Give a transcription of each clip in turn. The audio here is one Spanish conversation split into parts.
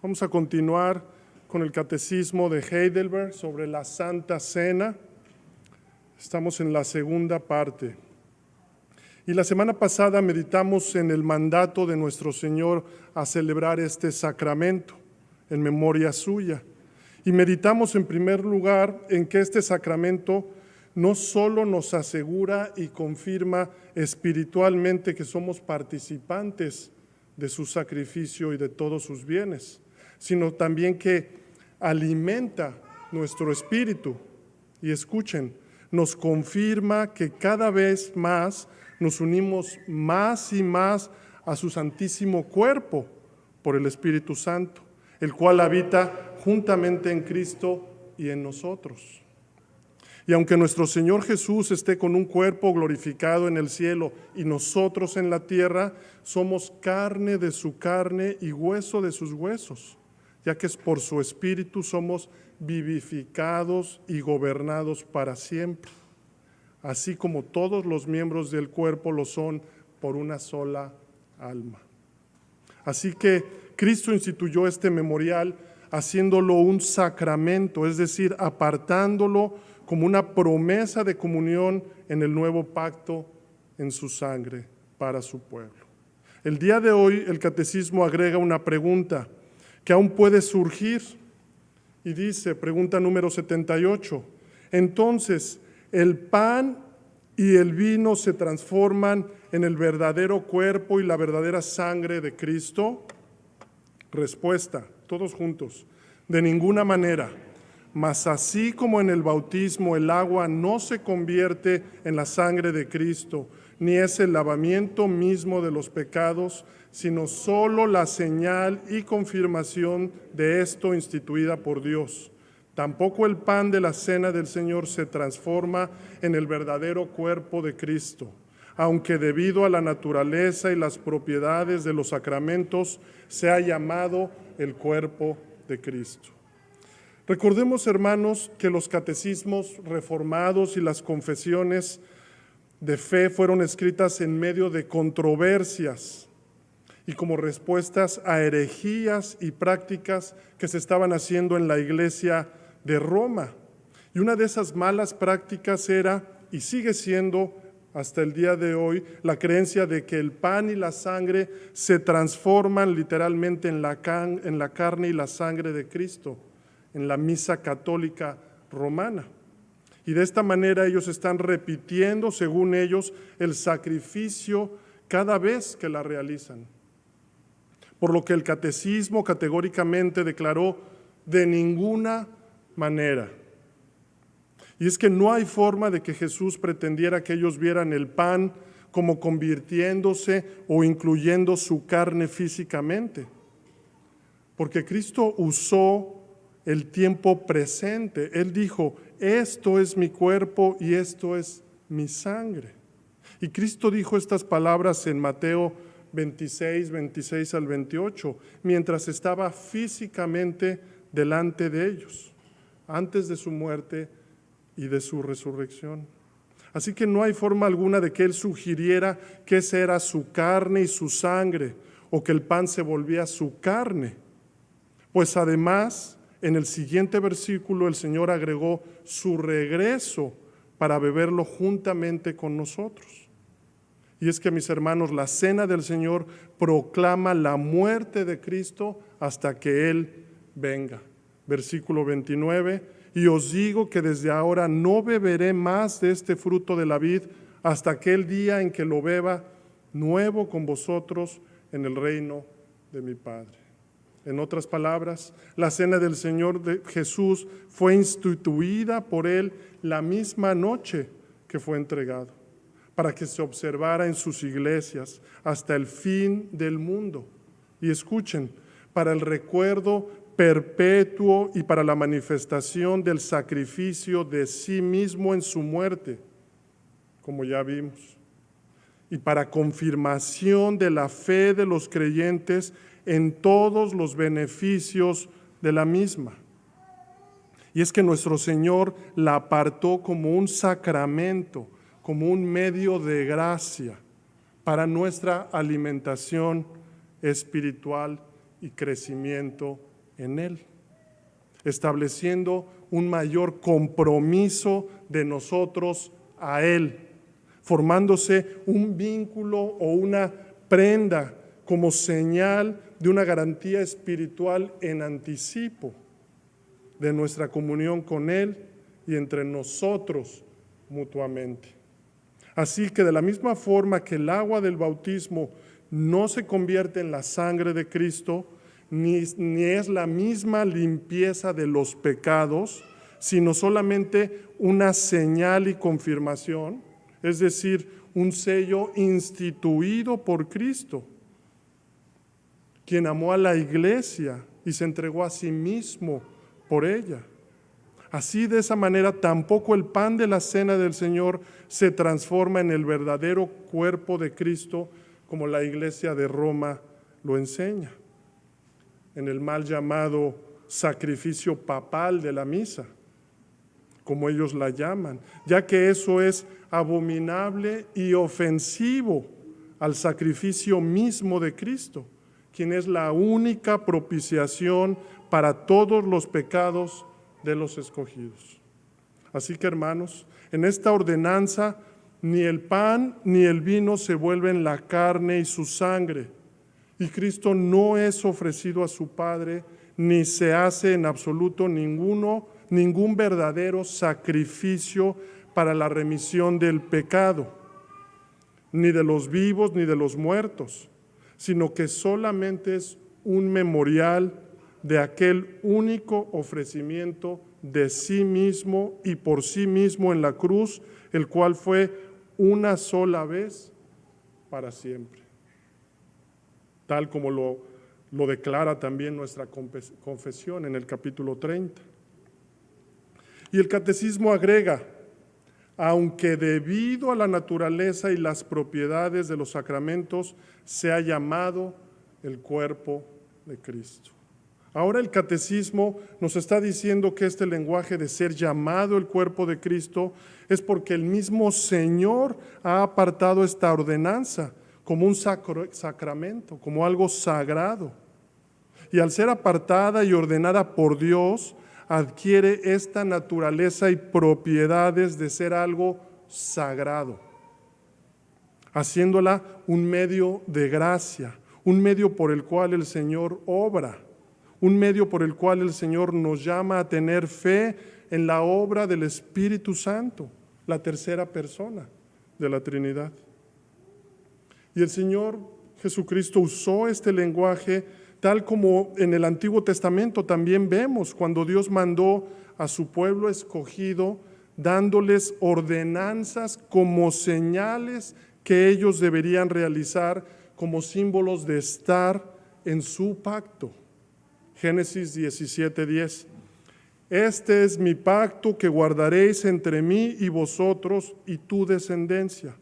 Vamos a continuar con el Catecismo de Heidelberg sobre la Santa Cena. Estamos en la segunda parte. Y la semana pasada meditamos en el mandato de nuestro Señor a celebrar este sacramento en memoria suya. Y meditamos en primer lugar en que este sacramento no solo nos asegura y confirma espiritualmente que somos participantes de su sacrificio y de todos sus bienes, sino también que alimenta nuestro espíritu. Y escuchen, nos confirma que cada vez más nos unimos más y más a su santísimo cuerpo por el Espíritu Santo, el cual habita juntamente en Cristo y en nosotros. Y aunque nuestro Señor Jesús esté con un cuerpo glorificado en el cielo y nosotros en la tierra, somos carne de su carne y hueso de sus huesos, ya que es por su Espíritu somos vivificados y gobernados para siempre, así como todos los miembros del cuerpo lo son por una sola alma. Así que Cristo instituyó este memorial haciéndolo un sacramento, es decir, apartándolo como una promesa de comunión en el nuevo pacto en su sangre para su pueblo. El día de hoy el Catecismo agrega una pregunta que aún puede surgir y dice, pregunta número 78, entonces, ¿el pan y el vino se transforman en el verdadero cuerpo y la verdadera sangre de Cristo? Respuesta, todos juntos, de ninguna manera. Mas así como en el bautismo el agua no se convierte en la sangre de Cristo, ni es el lavamiento mismo de los pecados, sino solo la señal y confirmación de esto instituida por Dios. Tampoco el pan de la cena del Señor se transforma en el verdadero cuerpo de Cristo, aunque debido a la naturaleza y las propiedades de los sacramentos se ha llamado el cuerpo de Cristo. Recordemos, hermanos, que los catecismos reformados y las confesiones de fe fueron escritas en medio de controversias y como respuestas a herejías y prácticas que se estaban haciendo en la Iglesia de Roma. Y una de esas malas prácticas era, y sigue siendo hasta el día de hoy, la creencia de que el pan y la sangre se transforman literalmente en la carne y la sangre de Cristo, en la misa católica romana. Y de esta manera ellos están repitiendo, según ellos, el sacrificio cada vez que la realizan. Por lo que el catecismo categóricamente declaró de ninguna manera. Y es que no hay forma de que Jesús pretendiera que ellos vieran el pan como convirtiéndose o incluyendo su carne físicamente. Porque Cristo usó el tiempo presente. Él dijo, esto es mi cuerpo y esto es mi sangre. Y Cristo dijo estas palabras en Mateo 26 al 28, mientras estaba físicamente delante de ellos, antes de su muerte y de su resurrección. Así que no hay forma alguna de que Él sugiriera que esa era su carne y su sangre, o que el pan se volvía su carne. Pues además, en el siguiente versículo, el Señor agregó su regreso para beberlo juntamente con nosotros. Y es que, mis hermanos, la cena del Señor proclama la muerte de Cristo hasta que Él venga. Versículo 29, y os digo que desde ahora no beberé más de este fruto de la vid hasta aquel día en que lo beba nuevo con vosotros en el reino de mi Padre. En otras palabras, la cena del Señor de Jesús fue instituida por Él la misma noche que fue entregado, para que se observara en sus iglesias hasta el fin del mundo. Y escuchen, para el recuerdo perpetuo y para la manifestación del sacrificio de sí mismo en su muerte, como ya vimos, y para confirmación de la fe de los creyentes en todos los beneficios de la misma. Y es que nuestro Señor la apartó como un sacramento, como un medio de gracia para nuestra alimentación espiritual y crecimiento en Él, estableciendo un mayor compromiso de nosotros a Él, formándose un vínculo o una prenda como señal de una garantía espiritual en anticipo de nuestra comunión con Él y entre nosotros mutuamente. Así que de la misma forma que el agua del bautismo no se convierte en la sangre de Cristo, ni es la misma limpieza de los pecados, sino solamente una señal y confirmación, es decir, un sello instituido por Cristo, quien amó a la iglesia y se entregó a sí mismo por ella. Así, de esa manera, tampoco el pan de la cena del Señor se transforma en el verdadero cuerpo de Cristo, como la iglesia de Roma lo enseña, en el mal llamado sacrificio papal de la misa, como ellos la llaman, ya que eso es abominable y ofensivo al sacrificio mismo de Cristo, quien es la única propiciación para todos los pecados de los escogidos. Así que, hermanos, en esta ordenanza ni el pan ni el vino se vuelven la carne y su sangre, y Cristo no es ofrecido a su Padre, ni se hace en absoluto ningún verdadero sacrificio para la remisión del pecado, ni de los vivos ni de los muertos, sino que solamente es un memorial de aquel único ofrecimiento de sí mismo y por sí mismo en la cruz, el cual fue una sola vez para siempre, tal como lo declara también nuestra confesión en el capítulo 30. Y el catecismo agrega: aunque debido a la naturaleza y las propiedades de los sacramentos se ha llamado el cuerpo de Cristo. Ahora el catecismo nos está diciendo que este lenguaje de ser llamado el cuerpo de Cristo es porque el mismo Señor ha apartado esta ordenanza como un sacramento, como algo sagrado. Y al ser apartada y ordenada por Dios, adquiere esta naturaleza y propiedades de ser algo sagrado, haciéndola un medio de gracia, un medio por el cual el Señor obra, un medio por el cual el Señor nos llama a tener fe en la obra del Espíritu Santo, la tercera persona de la Trinidad. Y el Señor Jesucristo usó este lenguaje tal como en el Antiguo Testamento también vemos cuando Dios mandó a su pueblo escogido, dándoles ordenanzas como señales que ellos deberían realizar como símbolos de estar en su pacto. Génesis 17:10. Este es mi pacto que guardaréis entre mí y vosotros y tu descendencia.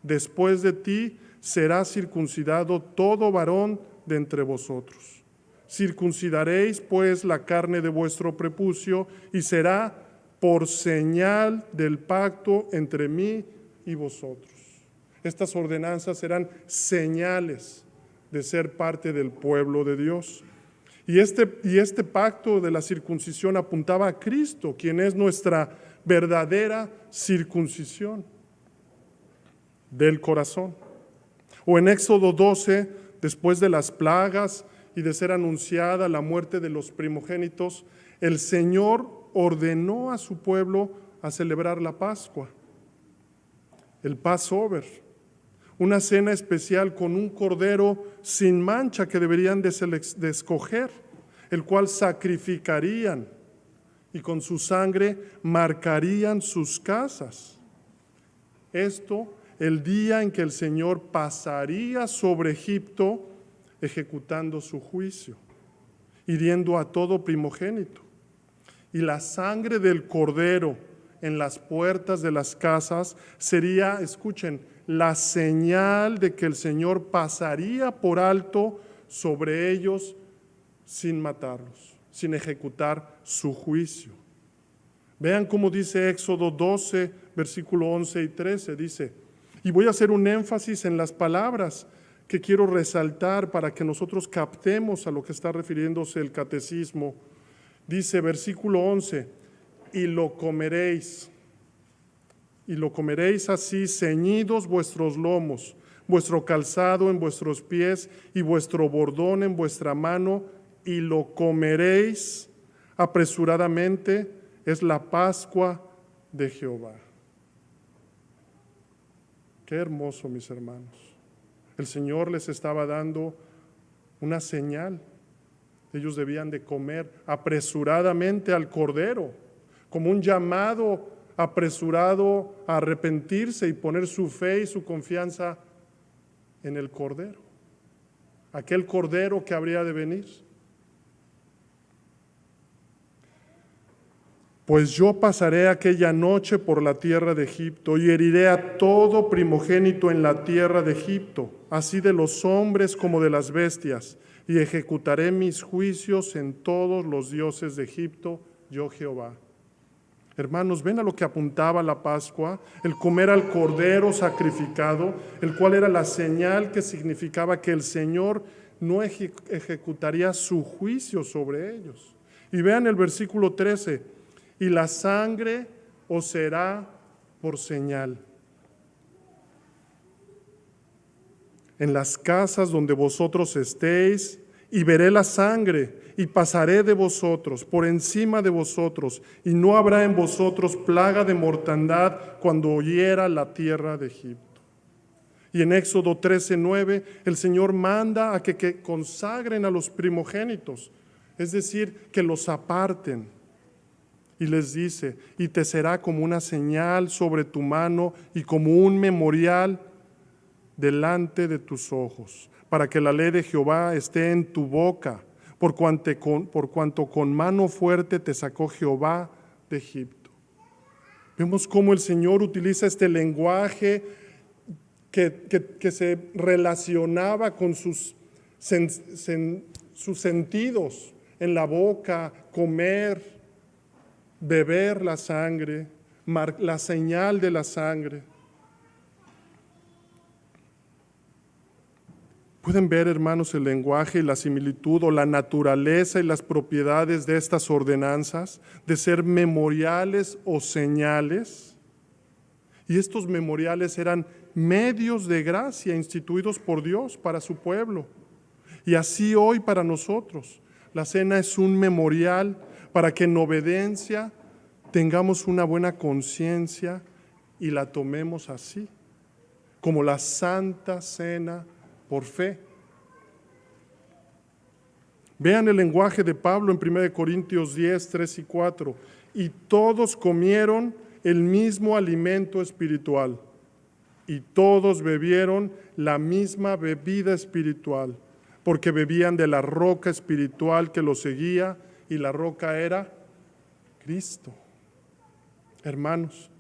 Después de ti será circuncidado todo varón de entre vosotros. Circuncidaréis pues la carne de vuestro prepucio y será por señal del pacto entre mí y vosotros. Estas ordenanzas serán señales de ser parte del pueblo de Dios. Y este pacto de la circuncisión apuntaba a Cristo, quien es nuestra verdadera circuncisión del corazón. O en Éxodo 12, después de las plagas y de ser anunciada la muerte de los primogénitos, el Señor ordenó a su pueblo a celebrar la Pascua, el Passover, una cena especial con un cordero sin mancha que deberían de escoger, el cual sacrificarían y con su sangre marcarían sus casas. Esto el día en que el Señor pasaría sobre Egipto ejecutando su juicio, hiriendo a todo primogénito. Y la sangre del cordero en las puertas de las casas sería, escuchen, la señal de que el Señor pasaría por alto sobre ellos sin matarlos, sin ejecutar su juicio. Vean cómo dice Éxodo 12, versículo 11 y 13, dice, y voy a hacer un énfasis en las palabras que quiero resaltar para que nosotros captemos a lo que está refiriéndose el catecismo. Dice, versículo 11, y lo comeréis así, ceñidos vuestros lomos, vuestro calzado en vuestros pies y vuestro bordón en vuestra mano, y lo comeréis apresuradamente, es la Pascua de Jehová. Qué hermoso, mis hermanos. El Señor les estaba dando una señal. Ellos debían de comer apresuradamente al Cordero, como un llamado apresurado a arrepentirse y poner su fe y su confianza en el Cordero, aquel Cordero que habría de venir. Pues yo pasaré aquella noche por la tierra de Egipto y heriré a todo primogénito en la tierra de Egipto, así de los hombres como de las bestias, y ejecutaré mis juicios en todos los dioses de Egipto, yo Jehová. Hermanos, ven a lo que apuntaba la Pascua, el comer al Cordero sacrificado, el cual era la señal que significaba que el Señor no ejecutaría su juicio sobre ellos. Y vean el versículo 13, y la sangre os será por señal. En las casas donde vosotros estéis, y veré la sangre, y pasaré de vosotros, por encima de vosotros, y no habrá en vosotros plaga de mortandad cuando hiera la tierra de Egipto. Y en Éxodo 13:9, el Señor manda a que consagren a los primogénitos, es decir, que los aparten. Y les dice, y te será como una señal sobre tu mano y como un memorial delante de tus ojos, para que la ley de Jehová esté en tu boca, por cuanto con mano fuerte te sacó Jehová de Egipto. Vemos cómo el Señor utiliza este lenguaje que se relacionaba con sus sentidos, en la boca, comer, beber la sangre, la señal de la sangre. Pueden ver, hermanos, el lenguaje y la similitud o la naturaleza y las propiedades de estas ordenanzas, de ser memoriales o señales. Y estos memoriales eran medios de gracia instituidos por Dios para su pueblo. Y así hoy para nosotros, la cena es un memorial para que en obediencia tengamos una buena conciencia y la tomemos así, como la Santa Cena por fe. Vean el lenguaje de Pablo en 1 Corintios 10, 3 y 4. Y todos comieron el mismo alimento espiritual, y todos bebieron la misma bebida espiritual, porque bebían de la roca espiritual que los seguía, y la roca era Cristo. Hermanos,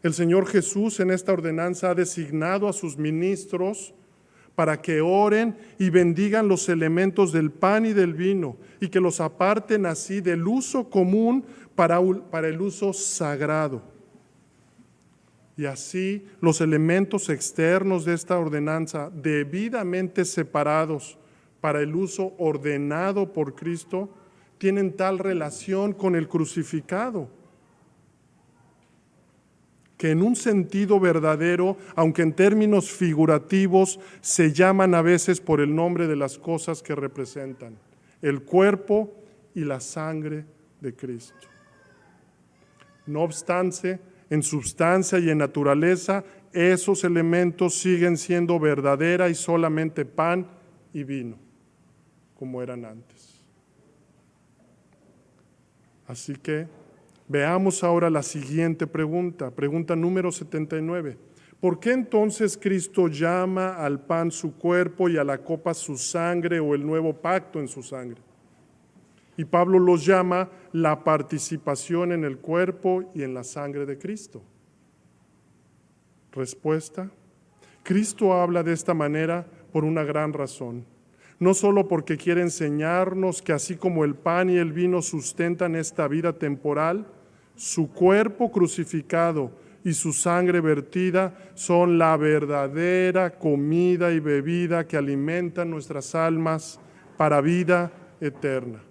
el Señor Jesús en esta ordenanza ha designado a sus ministros para que oren y bendigan los elementos del pan y del vino, y que los aparten así del uso común para el uso sagrado. Y así los elementos externos de esta ordenanza, debidamente separados para el uso ordenado por Cristo, tienen tal relación con el crucificado, que en un sentido verdadero, aunque en términos figurativos, se llaman a veces por el nombre de las cosas que representan, el cuerpo y la sangre de Cristo. No obstante, en substancia y en naturaleza, esos elementos siguen siendo verdadera y solamente pan y vino, como eran antes. Así que veamos ahora la siguiente pregunta número 79. ¿Por qué entonces Cristo llama al pan su cuerpo y a la copa su sangre, o el nuevo pacto en su sangre? Y Pablo los llama la participación en el cuerpo y en la sangre de Cristo. Respuesta: Cristo habla de esta manera por una gran razón. No solo porque quiere enseñarnos que así como el pan y el vino sustentan esta vida temporal, su cuerpo crucificado y su sangre vertida son la verdadera comida y bebida que alimentan nuestras almas para vida eterna,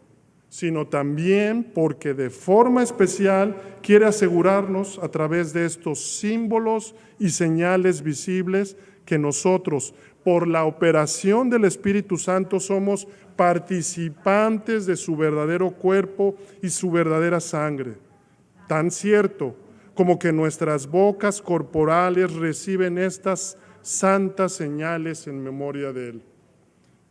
sino también porque de forma especial quiere asegurarnos a través de estos símbolos y señales visibles que nosotros, por la operación del Espíritu Santo, somos participantes de su verdadero cuerpo y su verdadera sangre. Tan cierto como que nuestras bocas corporales reciben estas santas señales en memoria de Él.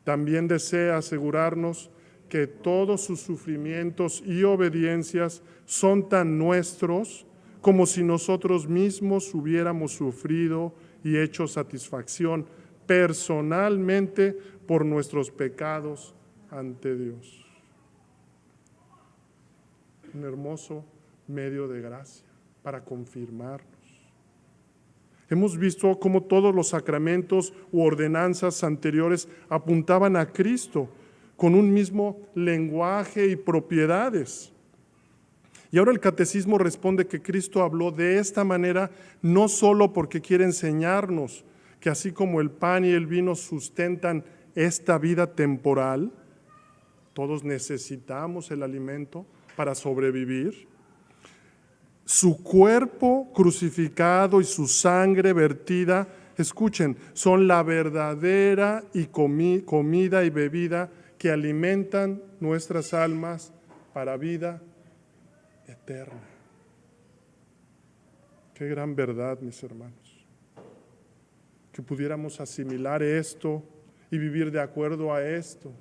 También desea asegurarnos que todos sus sufrimientos y obediencias son tan nuestros como si nosotros mismos hubiéramos sufrido y hecho satisfacción personalmente por nuestros pecados ante Dios. Un hermoso medio de gracia para confirmarnos. Hemos visto cómo todos los sacramentos u ordenanzas anteriores apuntaban a Cristo con un mismo lenguaje y propiedades. Y ahora el catecismo responde que Cristo habló de esta manera no solo porque quiere enseñarnos que así como el pan y el vino sustentan esta vida temporal, todos necesitamos el alimento para sobrevivir. Su cuerpo crucificado y su sangre vertida, escuchen, son la verdadera y comida y bebida que alimentan nuestras almas para vida eterna. Qué gran verdad, mis hermanos, que pudiéramos asimilar esto y vivir de acuerdo a esto,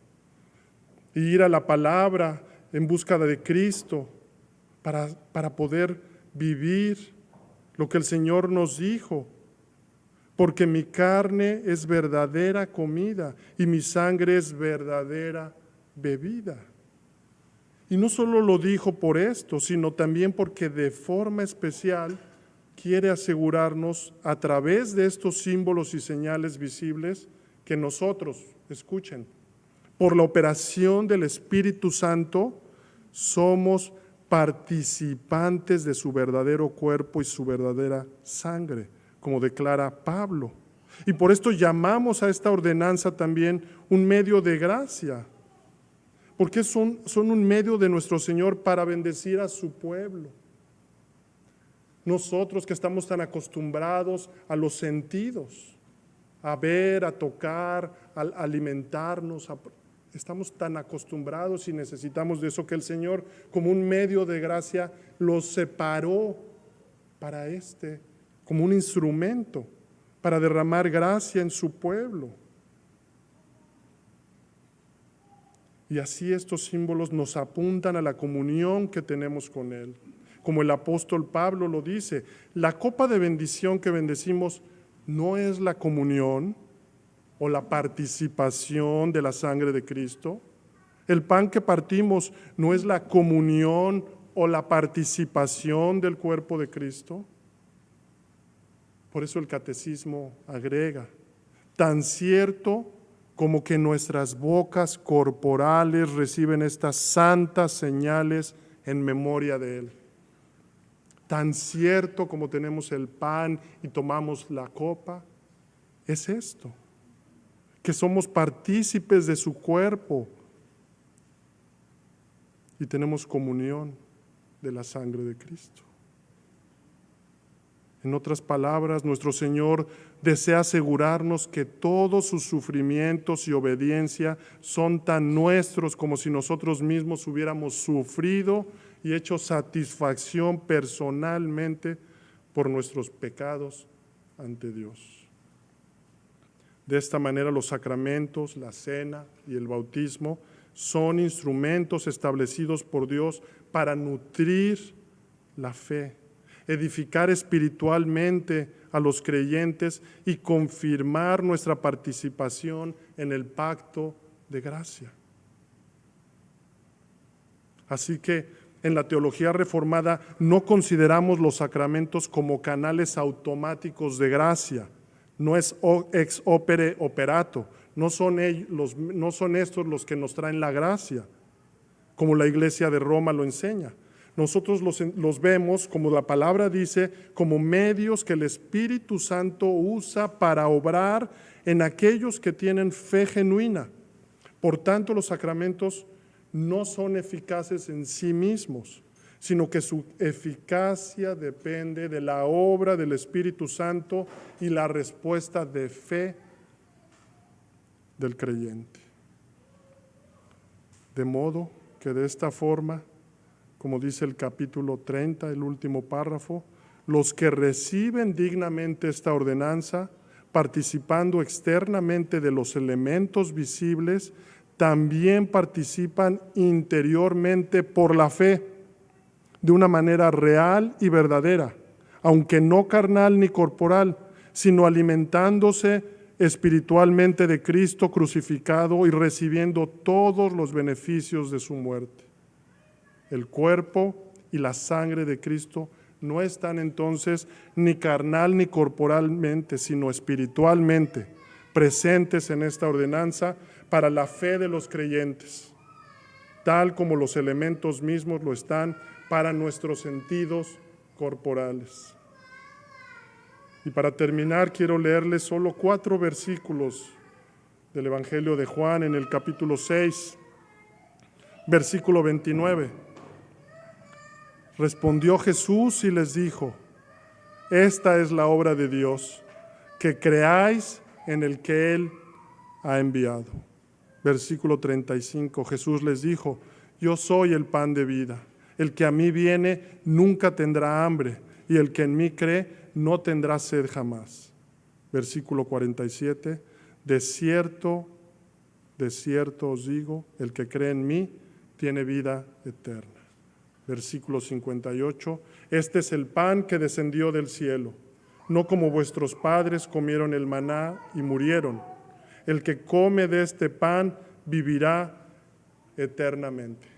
y ir a la palabra en busca de Cristo para poder vivir lo que el Señor nos dijo, porque mi carne es verdadera comida y mi sangre es verdadera bebida. Y no solo lo dijo por esto, sino también porque de forma especial quiere asegurarnos a través de estos símbolos y señales visibles que nosotros, escuchen, por la operación del Espíritu Santo, somos participantes de su verdadero cuerpo y su verdadera sangre, como declara Pablo. Y por esto llamamos a esta ordenanza también un medio de gracia, porque son un medio de nuestro Señor para bendecir a su pueblo. Nosotros que estamos tan acostumbrados a los sentidos, a ver, a tocar, a alimentarnos, estamos tan acostumbrados y necesitamos de eso que el Señor, como un medio de gracia, los separó para como un instrumento para derramar gracia en su pueblo. Y así estos símbolos nos apuntan a la comunión que tenemos con Él. Como el apóstol Pablo lo dice, la copa de bendición que bendecimos no es la comunión o la participación de la sangre de Cristo. El pan que partimos no es la comunión o la participación del cuerpo de Cristo. Por eso el catecismo agrega, tan cierto como que nuestras bocas corporales reciben estas santas señales en memoria de Él. Tan cierto como tenemos el pan y tomamos la copa, es esto, que somos partícipes de su cuerpo y tenemos comunión de la sangre de Cristo. En otras palabras, nuestro Señor desea asegurarnos que todos sus sufrimientos y obediencia son tan nuestros como si nosotros mismos hubiéramos sufrido y hecho satisfacción personalmente por nuestros pecados ante Dios. De esta manera, los sacramentos, la cena y el bautismo son instrumentos establecidos por Dios para nutrir la fe, edificar espiritualmente a los creyentes y confirmar nuestra participación en el pacto de gracia. Así que en la teología reformada no consideramos los sacramentos como canales automáticos de gracia, no es ex opere operato, no son estos los que nos traen la gracia, como la Iglesia de Roma lo enseña. Nosotros los vemos, como la palabra dice, como medios que el Espíritu Santo usa para obrar en aquellos que tienen fe genuina. Por tanto, los sacramentos no son eficaces en sí mismos, sino que su eficacia depende de la obra del Espíritu Santo y la respuesta de fe del creyente. De modo que de esta forma, como dice el capítulo 30, el último párrafo, los que reciben dignamente esta ordenanza, participando externamente de los elementos visibles, también participan interiormente por la fe, de una manera real y verdadera, aunque no carnal ni corporal, sino alimentándose espiritualmente de Cristo crucificado y recibiendo todos los beneficios de su muerte. El cuerpo y la sangre de Cristo no están entonces ni carnal ni corporalmente, sino espiritualmente presentes en esta ordenanza para la fe de los creyentes, tal como los elementos mismos lo están para nuestros sentidos corporales. Y para terminar, quiero leerles solo 4 versículos del Evangelio de Juan en el capítulo 6, versículo 29. Respondió Jesús y les dijo: esta es la obra de Dios, que creáis en el que Él ha enviado. Versículo 35, Jesús les dijo: yo soy el pan de vida. El que a mí viene nunca tendrá hambre, y el que en mí cree no tendrá sed jamás. Versículo 47, de cierto os digo, el que cree en mí tiene vida eterna. Versículo 58, este es el pan que descendió del cielo, no como vuestros padres comieron el maná y murieron. El que come de este pan vivirá eternamente.